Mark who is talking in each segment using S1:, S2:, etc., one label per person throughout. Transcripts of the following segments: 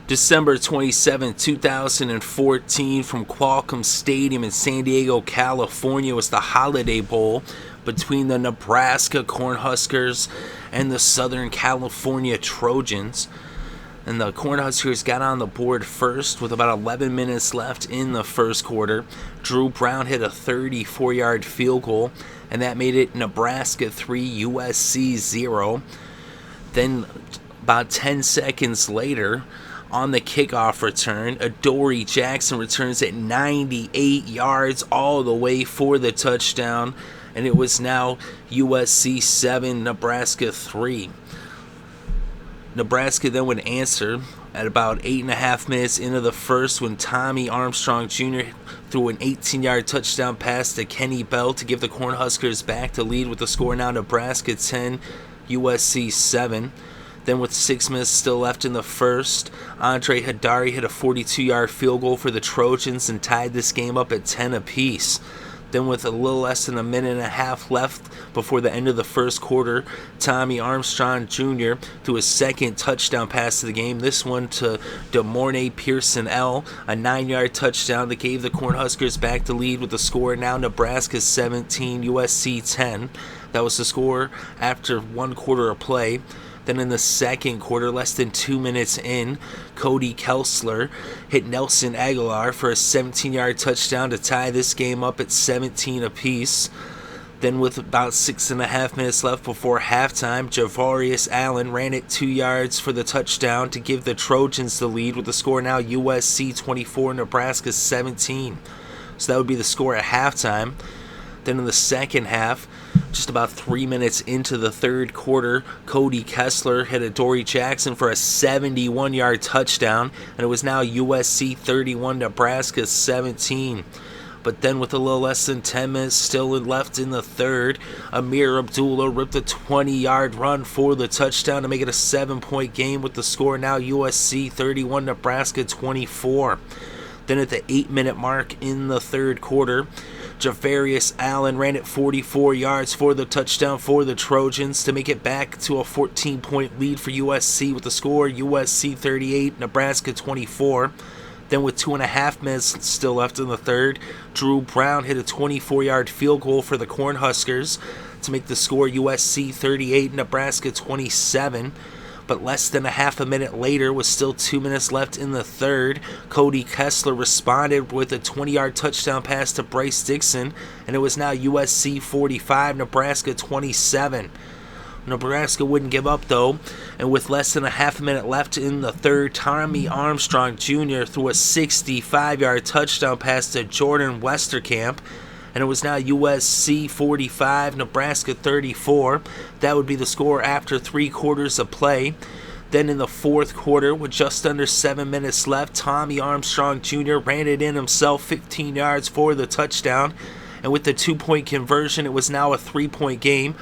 S1: December 27, 2014, from Qualcomm Stadium in San Diego, California, was the Holiday Bowl between the Nebraska Cornhuskers and the Southern California Trojans. And the Cornhuskers got on the board first with about 11 minutes left in the first quarter. Drew Brown hit a 34-yard field goal, and that made it Nebraska 3, USC 0. Then about 10 seconds later, on the kickoff return, Adoree Jackson returns at 98 yards all the way for the touchdown, and it was now USC 7, Nebraska 3. Nebraska then would answer at about 8.5 minutes into the first when Tommy Armstrong Jr. threw an 18-yard touchdown pass to Kenny Bell to give the Cornhuskers back to lead with the score now Nebraska 10, USC 7. Then with 6 minutes still left in the first, Andre Hadari hit a 42-yard field goal for the Trojans and tied this game up at 10 apiece. Then with a little less than a minute and a half left before the end of the first quarter, Tommy Armstrong Jr. threw a second touchdown pass to the game, this one to DeMornay Pearson-L, a 9-yard touchdown that gave the Cornhuskers back to lead with the score now Nebraska 17, USC 10. That was the score after 1 quarter of play. Then in the second quarter, less than 2 minutes in, Cody Kessler hit Nelson Aguilar for a 17-yard touchdown to tie this game up at 17 apiece. Then with about 6.5 minutes left before halftime, Javarius Allen ran it 2 yards for the touchdown to give the Trojans the lead with the score now USC 24, Nebraska 17. So that would be the score at halftime. Then in the second half, just about 3 minutes into the third quarter, Cody Kessler hit Adoree Jackson for a 71-yard touchdown, and it was now USC 31, Nebraska 17. But then with a little less than 10 minutes still left in the third, Amir Abdullah ripped a 20-yard run for the touchdown to make it a 7-point game with the score now USC 31, Nebraska 24. Then at the 8-minute mark in the third quarter, Javarius Allen ran it 44 yards for the touchdown for the Trojans to make it back to a 14-point lead for USC with the score USC 38, Nebraska 24. Then with 2.5 minutes still left in the third, Drew Brown hit a 24-yard field goal for the Cornhuskers to make the score USC 38, Nebraska 27. But less than a half a minute later, with still 2 minutes left in the third, Cody Kessler responded with a 20-yard touchdown pass to Bryce Dixon, and it was now USC 45, Nebraska 27. Nebraska wouldn't give up, though, and with less than a half a minute left in the third, Tommy Armstrong Jr. threw a 65-yard touchdown pass to Jordan Westerkamp, and it was now USC 45, Nebraska 34. That would be the score after 3 quarters of play. Then in the fourth quarter, with just under 7 minutes left, Tommy Armstrong Jr. ran it in himself 15 yards for the touchdown. And with the 2-point conversion, it was now a 3-point game.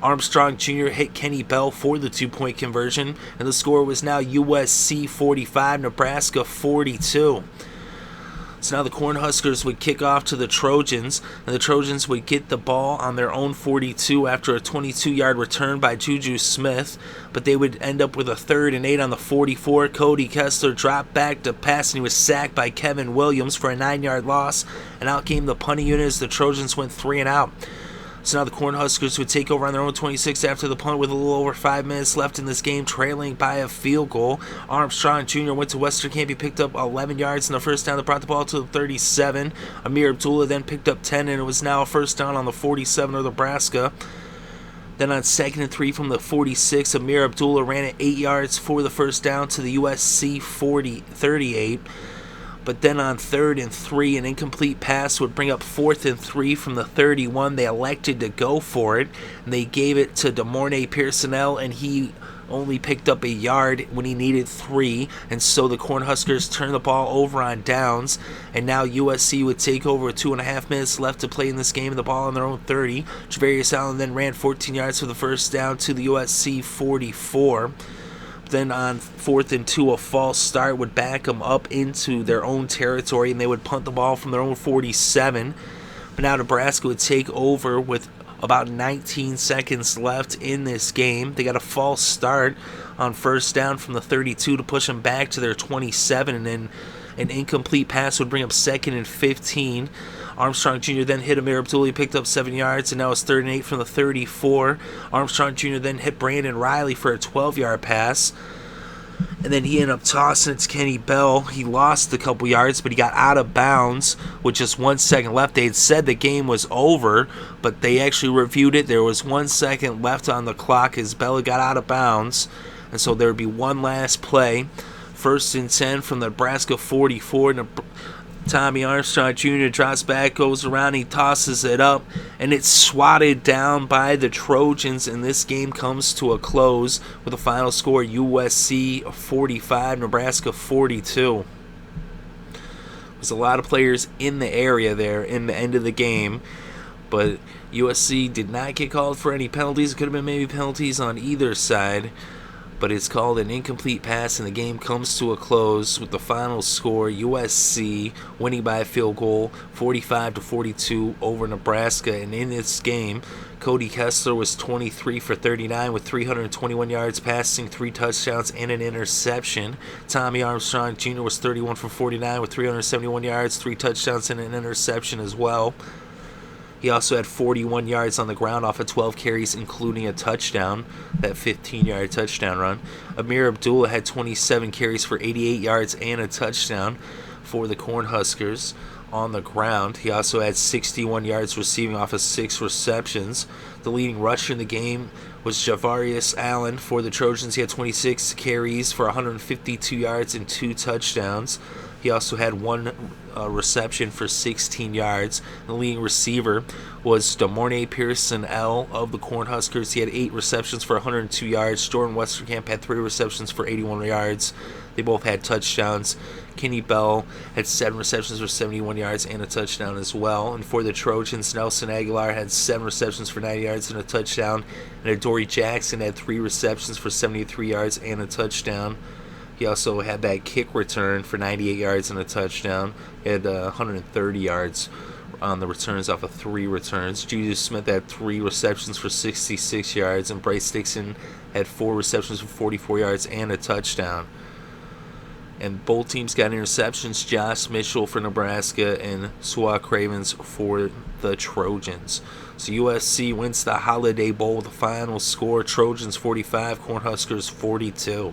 S1: Armstrong Jr. hit Kenny Bell for the 2-point conversion, and the score was now USC 45, Nebraska 42. So now the Cornhuskers would kick off to the Trojans, and the Trojans would get the ball on their own 42 after a 22-yard return by Juju Smith, but they would end up with a 3rd and 8 on the 44. Cody Kessler dropped back to pass, and he was sacked by Kevin Williams for a 9-yard loss, and out came the punting unit as the Trojans went 3 and out. So now the Cornhuskers would take over on their own 26 after the punt with a little over 5 minutes left in this game, trailing by a field goal. Armstrong Jr. went to Westerkamp. He picked up 11 yards in the first down that brought the ball to the 37. Amir Abdullah then picked up 10, and it was now a first down on the 47 of Nebraska. Then on 2nd and 3 from the 46, Amir Abdullah ran it 8 yards for the first down to the USC 38. But then on 3rd and 3, an incomplete pass would bring up 4th and 3 from the 31. They elected to go for it, and they gave it to DeMornay Pearson-L, and he only picked up a yard when he needed 3, and so the Cornhuskers turned the ball over on downs, and now USC would take over with 2.5 minutes left to play in this game, and the ball on their own 30. Javarius Allen then ran 14 yards for the first down to the USC 44. Then on 4th and 2, a false start would back them up into their own territory, and they would punt the ball from their own 47. But now Nebraska would take over with about 19 seconds left in this game. They got a false start on first down from the 32 to push them back to their 27, and then an incomplete pass would bring up 2nd and 15. Armstrong Jr. then hit Amir Abdullah, picked up 7 yards, and now it's 3rd and 8 from the 34. Armstrong Jr. then hit Brandon Riley for a 12-yard pass, and then he ended up tossing it to Kenny Bell. He lost a couple yards, but he got out of bounds with just 1 second left. They had said the game was over, but they actually reviewed it. There was 1 second left on the clock as Bell got out of bounds, and so there would be one last play. 1st and 10 from the Nebraska 44. Tommy Armstrong Jr. drops back, goes around, he tosses it up, and it's swatted down by the Trojans, and this game comes to a close with a final score USC 45, Nebraska 42. There's a lot of players in the area there in the end of the game, but USC did not get called for any penalties. It could have been maybe penalties on either side, but it's called an incomplete pass, and the game comes to a close with the final score USC winning by a field goal 45-42 over Nebraska. And in this game, Cody Kessler was 23 for 39 with 321 yards passing, 3 touchdowns, and an interception. Tommy Armstrong Jr. was 31 for 49 with 371 yards, 3 touchdowns, and an interception as well. He also had 41 yards on the ground off of 12 carries, including a touchdown, that 15-yard touchdown run. Amir Abdullah had 27 carries for 88 yards and a touchdown for the Cornhuskers on the ground. He also had 61 yards receiving off of 6 receptions. The leading rusher in the game was Javarius Allen for the Trojans. He had 26 carries for 152 yards and 2 touchdowns. He also had 1 reception for 16 yards. The leading receiver was DeMornay Pearson-L of the Cornhuskers. He had 8 receptions for 102 yards. Jordan Westerkamp had 3 receptions for 81 yards. They both had touchdowns. Kenny Bell had 7 receptions for 71 yards and a touchdown as well. And for the Trojans, Nelson Aguilar had 7 receptions for 90 yards and a touchdown. And Adoree Jackson had 3 receptions for 73 yards and a touchdown. He also had that kick return for 98 yards and a touchdown. He had 130 yards on the returns off of 3 returns. Jesus Smith had 3 receptions for 66 yards, and Bryce Dixon had 4 receptions for 44 yards and a touchdown. And both teams got interceptions. Josh Mitchell for Nebraska and Su'a Cravens for the Trojans. So USC wins the Holiday Bowl with the final score: Trojans 45, Cornhuskers 42.